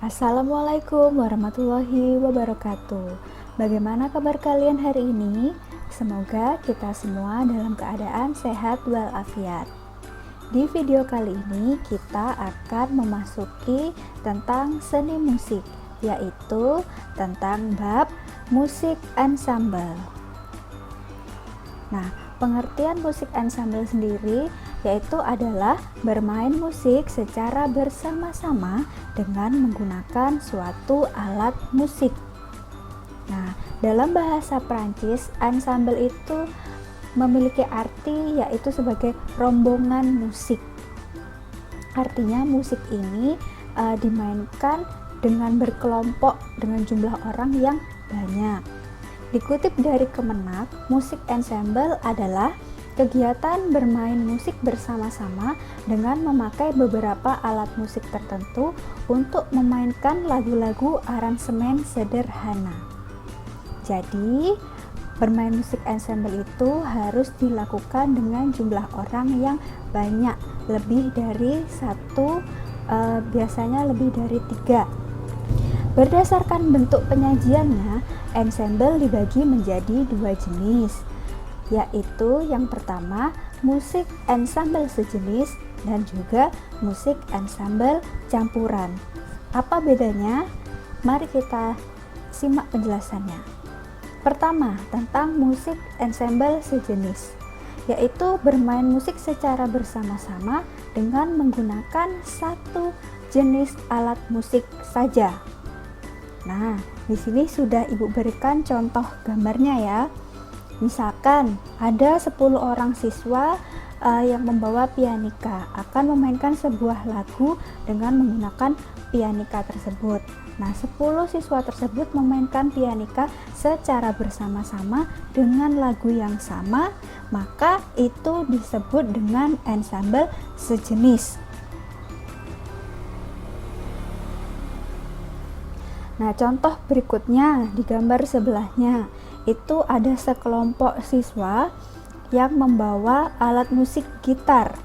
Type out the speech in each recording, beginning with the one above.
Assalamualaikum warahmatullahi wabarakatuh. Bagaimana kabar kalian hari ini? Semoga kita semua dalam keadaan sehat walafiat. Di video kali ini kita akan memasuki tentang seni musik, yaitu tentang bab musik ensemble. Nah, pengertian musik ensemble sendiri yaitu adalah bermain musik secara bersama-sama dengan menggunakan suatu alat musik. Nah, dalam bahasa Prancis, ensemble itu memiliki arti yaitu sebagai rombongan musik. Artinya musik ini dimainkan dengan berkelompok dengan jumlah orang yang banyak. Dikutip dari Kemenak, musik ensemble adalah kegiatan bermain musik bersama-sama dengan memakai beberapa alat musik tertentu untuk memainkan lagu-lagu aransemen sederhana. Jadi, bermain musik ensemble itu harus dilakukan dengan jumlah orang yang banyak, lebih dari satu, biasanya lebih dari 3. Berdasarkan bentuk penyajiannya, ensemble dibagi menjadi 2 jenis, yaitu yang pertama musik ensemble sejenis dan juga musik ensemble campuran. Apa bedanya? Mari kita simak penjelasannya. Pertama, tentang musik ensemble sejenis, yaitu bermain musik secara bersama-sama dengan menggunakan satu jenis alat musik saja. Nah, di sini sudah Ibu berikan contoh gambarnya ya. Misalkan ada 10 orang siswa yang membawa pianika akan memainkan sebuah lagu dengan menggunakan pianika tersebut. Nah, 10 siswa tersebut memainkan pianika secara bersama-sama dengan lagu yang sama, maka itu disebut dengan ensemble sejenis. Nah, contoh berikutnya di gambar sebelahnya. Itu ada sekelompok siswa yang membawa alat musik gitar.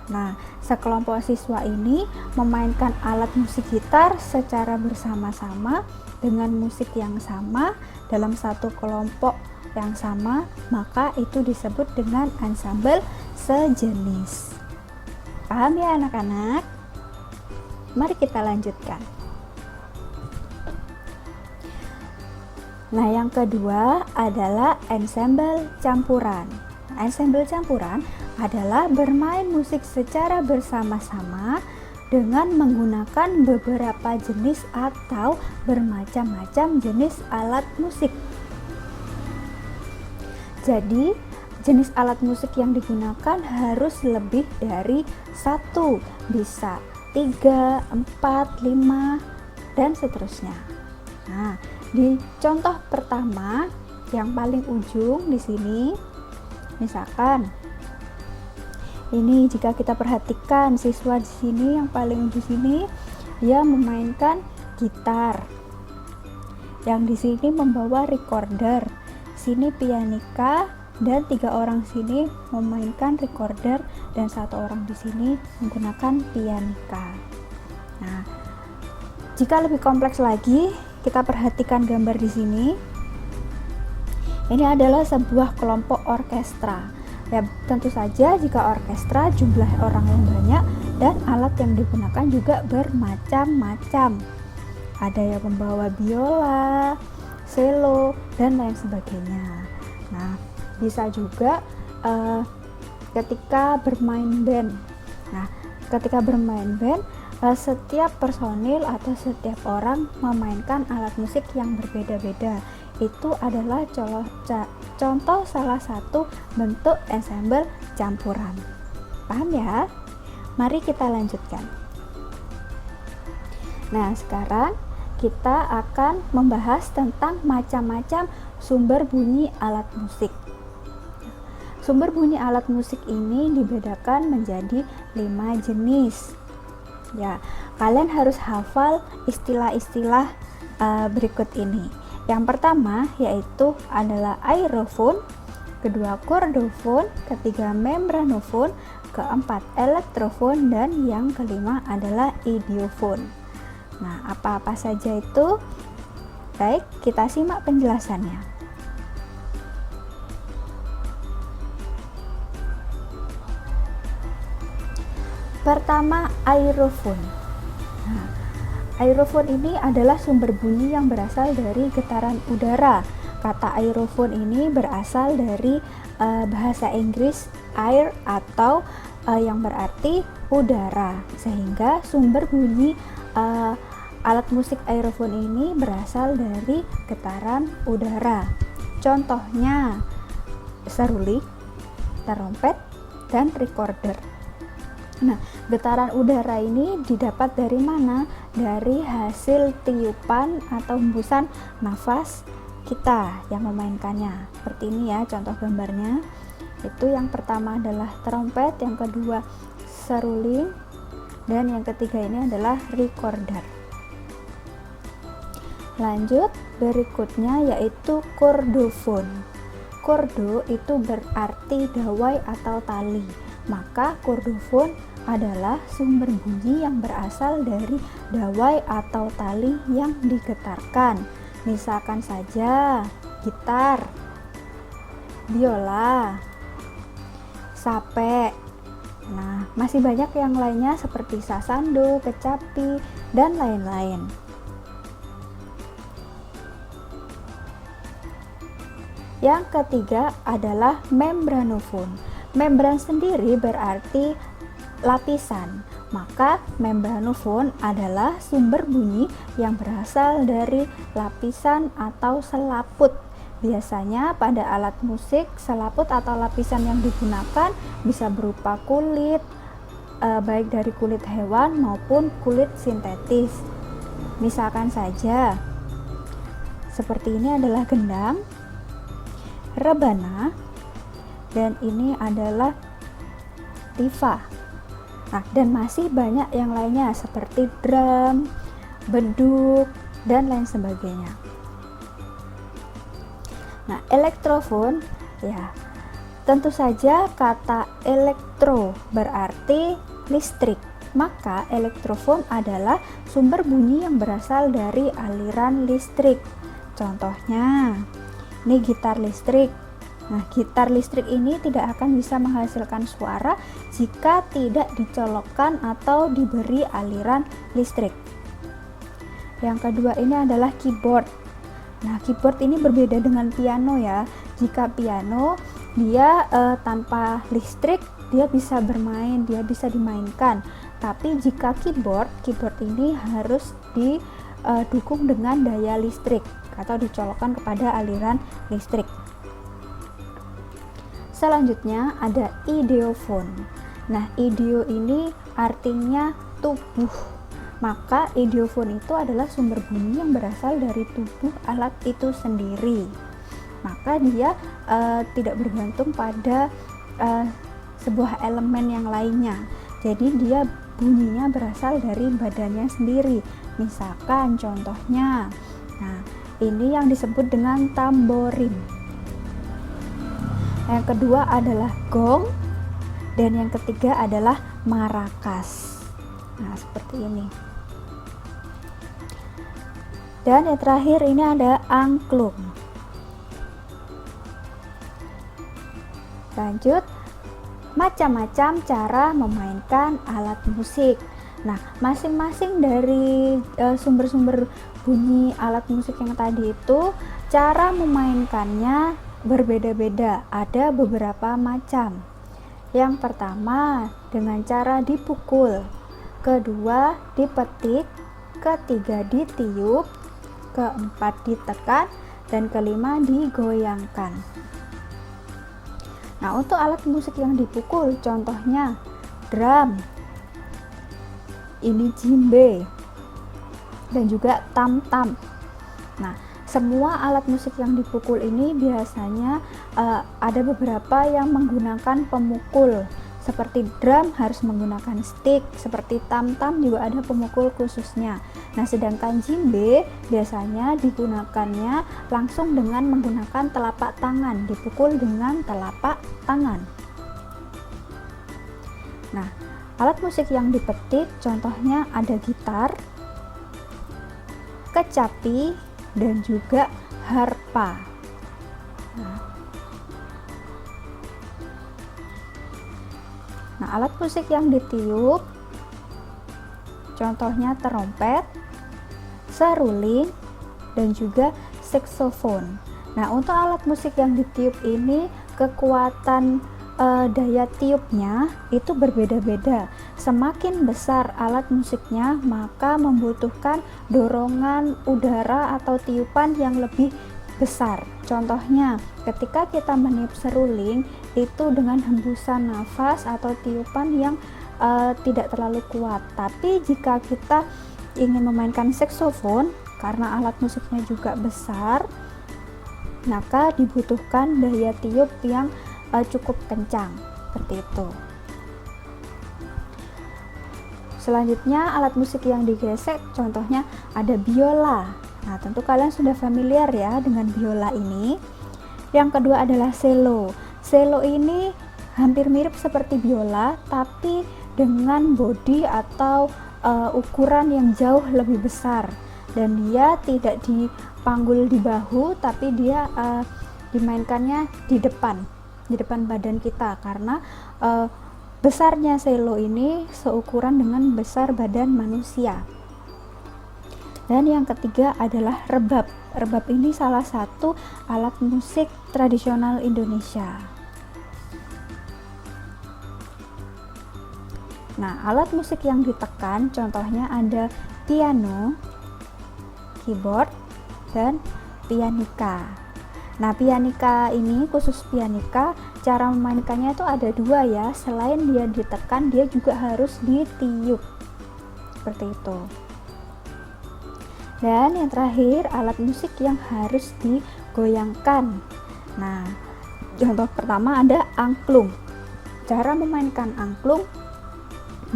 Nah, sekelompok siswa ini memainkan alat musik gitar secara bersama-sama dengan musik yang sama dalam satu kelompok yang sama, maka itu disebut dengan ensemble sejenis. Paham ya anak-anak? Mari kita lanjutkan. Nah, yang kedua adalah ensemble campuran. Ensemble campuran adalah bermain musik secara bersama-sama dengan menggunakan beberapa jenis atau bermacam-macam jenis alat musik. Jadi, jenis alat musik yang digunakan harus lebih dari 1, bisa 3, 4, 5, dan seterusnya. Nah, di contoh pertama yang paling ujung di sini, misalkan ini jika kita perhatikan siswa di sini yang paling ujung sini dia memainkan gitar. Yang di sini membawa recorder, sini pianika, dan 3 orang sini memainkan recorder dan 1 orang di sini menggunakan pianika. Nah, jika lebih kompleks lagi, kita perhatikan gambar di sini. Ini adalah sebuah kelompok orkestra. Ya, tentu saja jika orkestra jumlah orang yang banyak dan alat yang digunakan juga bermacam-macam. Ada yang membawa biola, cello, dan lain sebagainya. Nah, bisa juga ketika bermain band. Nah, ketika bermain band, setiap personil atau setiap orang memainkan alat musik yang berbeda-beda. Itu adalah contoh salah satu bentuk ensemble campuran. Paham ya? Mari kita lanjutkan. Nah, sekarang kita akan membahas tentang macam-macam sumber bunyi alat musik. Sumber bunyi alat musik ini dibedakan menjadi 5 jenis. Ya, kalian harus hafal istilah-istilah berikut ini. Yang pertama yaitu adalah aerofon, kedua kordofon, ketiga membranofon, keempat elektrofon, dan yang kelima adalah idiofon. Nah, apa-apa saja itu? Baik, kita simak penjelasannya. Pertama, aerofon. Nah, aerofon ini adalah sumber bunyi yang berasal dari getaran udara. Kata aerofon ini berasal dari bahasa Inggris air atau yang berarti udara, sehingga sumber bunyi alat musik aerofon ini berasal dari getaran udara. Contohnya seruling, trompet, dan recorder. Nah, getaran udara ini didapat dari mana? Dari hasil tiupan atau hembusan nafas kita yang memainkannya. Seperti ini ya contoh gambarnya. Itu yang pertama adalah trompet, yang kedua seruling, dan yang ketiga ini adalah recorder. Lanjut, berikutnya yaitu kordofon. Kordo itu berarti dawai atau tali. Maka kordofon adalah sumber bunyi yang berasal dari dawai atau tali yang digetarkan. Misalkan saja gitar, biola, sape. Nah, masih banyak yang lainnya seperti sasando, kecapi, dan lain-lain. Yang ketiga adalah membranofon. Membran sendiri berarti lapisan. Maka membranofon adalah sumber bunyi yang berasal dari lapisan atau selaput. Biasanya pada alat musik, selaput atau lapisan yang digunakan bisa berupa kulit, baik dari kulit hewan maupun kulit sintetis. Misalkan saja, seperti ini adalah gendang, rebana, dan ini adalah tifa. Nah, dan masih banyak yang lainnya seperti drum, beduk, dan lain sebagainya. Nah, elektrofon ya, tentu saja kata elektro berarti listrik. Maka elektrofon adalah sumber bunyi yang berasal dari aliran listrik. Contohnya, ini gitar listrik. Nah, gitar listrik ini tidak akan bisa menghasilkan suara jika tidak dicolokkan atau diberi aliran listrik. Yang kedua ini adalah keyboard. Nah, keyboard ini berbeda dengan piano ya. Jika piano dia tanpa listrik dia bisa bermain, dia bisa dimainkan. Tapi jika keyboard ini harus didukung dengan daya listrik atau dicolokkan kepada aliran listrik. Selanjutnya ada ideofon. Nah, ideo ini artinya tubuh. Maka ideofon itu adalah sumber bunyi yang berasal dari tubuh alat itu sendiri. Maka dia tidak bergantung pada sebuah elemen yang lainnya. Jadi dia bunyinya berasal dari badannya sendiri. Misalkan contohnya, nah ini yang disebut dengan tamborin. Yang kedua adalah gong, dan yang ketiga adalah marakas. Nah, seperti ini. Dan yang terakhir ini ada angklung. Lanjut, macam-macam cara memainkan alat musik. Nah, masing-masing dari sumber-sumber bunyi alat musik yang tadi itu, cara memainkannya berbeda-beda, ada beberapa macam. Yang pertama dengan cara dipukul, kedua dipetik, ketiga ditiup, keempat ditekan, dan kelima digoyangkan. Nah, untuk alat musik yang dipukul contohnya drum, ini djembe, dan juga tam-tam. Nah, semua alat musik yang dipukul ini biasanya ada beberapa yang menggunakan pemukul. Seperti drum harus menggunakan stick, seperti tam-tam juga ada pemukul khususnya. Nah, sedangkan djembe biasanya digunakannya langsung dengan menggunakan telapak tangan, dipukul dengan telapak tangan. Nah, alat musik yang dipetik contohnya ada gitar, kecapi, dan juga harpa. Nah, alat musik yang ditiup contohnya trompet, seruling, dan juga saksofon. Nah, untuk alat musik yang ditiup ini kekuatan daya tiupnya itu berbeda-beda. Semakin besar alat musiknya, maka membutuhkan dorongan udara atau tiupan yang lebih besar. Contohnya, ketika kita meniup seruling itu dengan hembusan nafas atau tiupan yang tidak terlalu kuat. Tapi jika kita ingin memainkan saksofon, karena alat musiknya juga besar, maka dibutuhkan daya tiup yang cukup kencang, seperti itu. Selanjutnya alat musik yang digesek contohnya ada biola. Nah, tentu kalian sudah familiar ya dengan biola ini. Yang kedua adalah cello. Cello ini hampir mirip seperti biola tapi dengan bodi atau ukuran yang jauh lebih besar, dan dia tidak dipanggul di bahu tapi dia dimainkannya di depan badan kita, karena besarnya cello ini seukuran dengan besar badan manusia. Dan yang ketiga adalah rebab. Rebab ini salah satu alat musik tradisional Indonesia. Nah, alat musik yang ditekan contohnya ada piano, keyboard, dan pianika. Nah, pianika ini, khusus pianika, cara memainkannya itu ada dua ya. Selain dia ditekan, dia juga harus ditiup, seperti itu. Dan yang terakhir, alat musik yang harus digoyangkan. Nah, contoh pertama ada angklung. Cara memainkan angklung,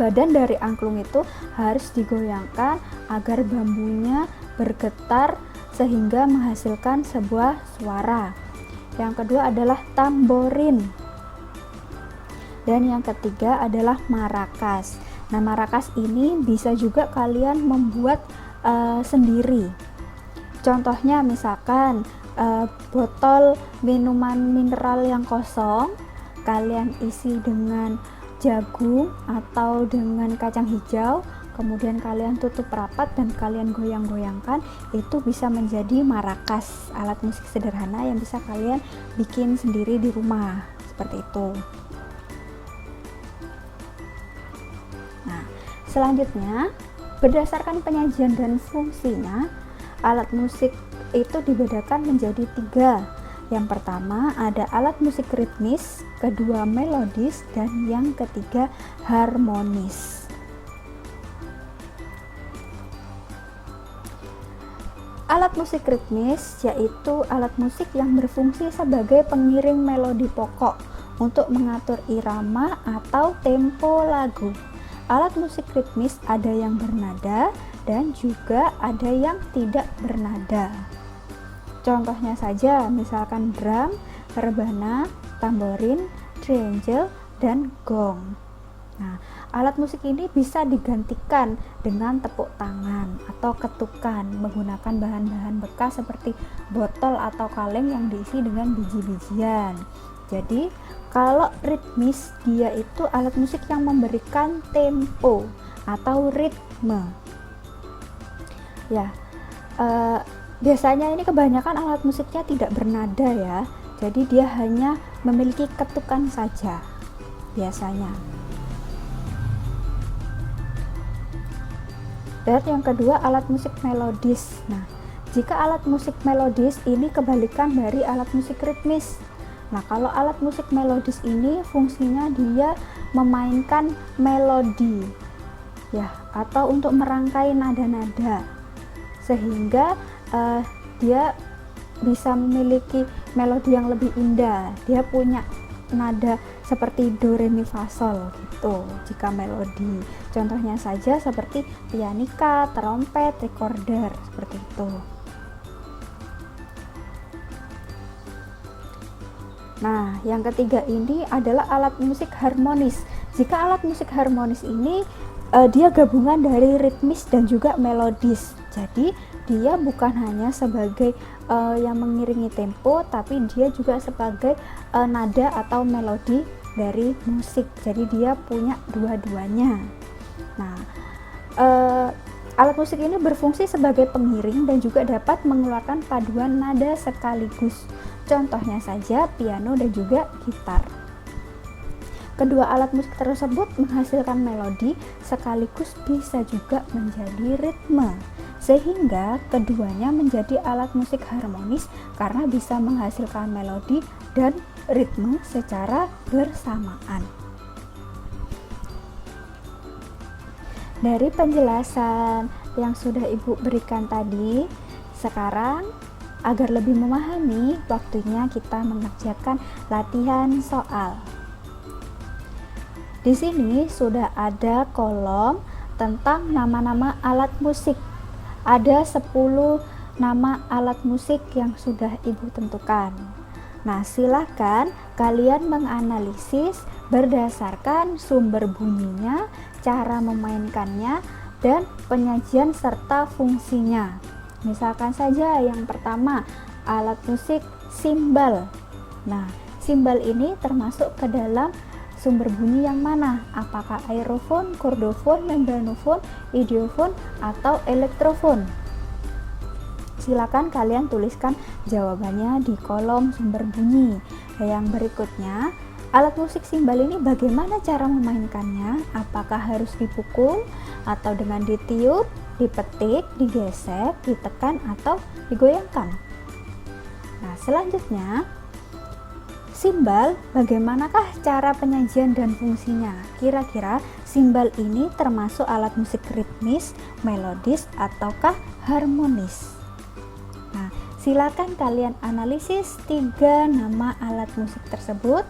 badan dari angklung itu harus digoyangkan agar bambunya bergetar sehingga menghasilkan sebuah suara. Yang kedua adalah tamborin. Dan yang ketiga adalah marakas. Nah, marakas ini bisa juga kalian membuat sendiri. Contohnya misalkan botol minuman mineral yang kosong kalian isi dengan jagung atau dengan kacang hijau, kemudian kalian tutup rapat dan kalian goyang-goyangkan, itu bisa menjadi marakas, alat musik sederhana yang bisa kalian bikin sendiri di rumah, seperti itu. Nah, selanjutnya berdasarkan penyajian dan fungsinya, alat musik itu dibedakan menjadi 3. Yang pertama ada alat musik ritmis, kedua melodis, dan yang ketiga harmonis. Alat musik ritmis yaitu alat musik yang berfungsi sebagai pengiring melodi pokok untuk mengatur irama atau tempo lagu. Alat musik ritmis ada yang bernada dan juga ada yang tidak bernada. Contohnya saja misalkan drum, rebana, tamborin, triangle, dan gong. Nah, alat musik ini bisa digantikan dengan tepuk tangan atau ketukan menggunakan bahan-bahan bekas seperti botol atau kaleng yang diisi dengan biji-bijian. Jadi, kalau ritmis dia itu alat musik yang memberikan tempo atau ritme. Ya, biasanya ini kebanyakan alat musiknya tidak bernada ya. Jadi dia hanya memiliki ketukan saja biasanya. Dan yang kedua alat musik melodis. Nah, jika alat musik melodis ini kebalikan dari alat musik ritmis. Nah, kalau alat musik melodis ini fungsinya dia memainkan melodi ya, atau untuk merangkai nada-nada sehingga dia bisa memiliki melodi yang lebih indah. Dia punya nada seperti do re mi fa sol gitu jika melodi. Contohnya saja seperti pianika, trompet, recorder, seperti itu. Nah, yang ketiga ini adalah alat musik harmonis. Jika alat musik harmonis ini dia gabungan dari ritmis dan juga melodis. Jadi dia bukan hanya sebagai yang mengiringi tempo, tapi dia juga sebagai nada atau melodi dari musik. Jadi dia punya dua-duanya. Nah, alat musik ini berfungsi sebagai pengiring dan juga dapat mengeluarkan paduan nada sekaligus. Contohnya saja piano dan juga gitar. Kedua alat musik tersebut menghasilkan melodi sekaligus bisa juga menjadi ritme, sehingga keduanya menjadi alat musik harmonis karena bisa menghasilkan melodi dan ritme secara bersamaan. Dari penjelasan yang sudah Ibu berikan tadi, sekarang agar lebih memahami, waktunya kita mengerjakan latihan soal. Di sini sudah ada kolom tentang nama-nama alat musik. Ada 10 nama alat musik yang sudah Ibu tentukan. Nah, silakan kalian menganalisis berdasarkan sumber bunyinya, cara memainkannya, dan penyajian serta fungsinya. Misalkan saja yang pertama, alat musik simbal. Nah, simbal ini termasuk ke dalam sumber bunyi yang mana? Apakah aerofon, kordofon, membranofon, idiofon, atau elektrofon? Silakan kalian tuliskan jawabannya di kolom sumber bunyi. Yang berikutnya, alat musik simbal ini bagaimana cara memainkannya? Apakah harus dipukul atau dengan ditiup, dipetik, digesek, ditekan, atau digoyangkan? Nah, selanjutnya, simbal, bagaimanakah cara penyajian dan fungsinya? Kira-kira simbal ini termasuk alat musik ritmis, melodis, ataukah harmonis? Nah, silakan kalian analisis 3 nama alat musik tersebut.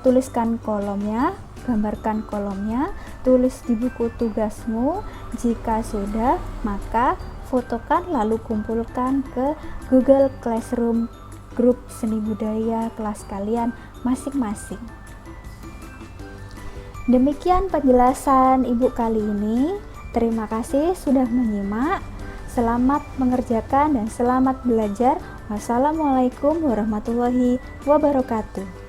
Tuliskan kolomnya, gambarkan kolomnya, tulis di buku tugasmu. Jika sudah, maka fotokan lalu kumpulkan ke Google Classroom grup seni budaya kelas kalian masing-masing. Demikian penjelasan Ibu kali ini. Terima kasih sudah menyimak. Selamat mengerjakan dan selamat belajar. Wassalamualaikum warahmatullahi wabarakatuh.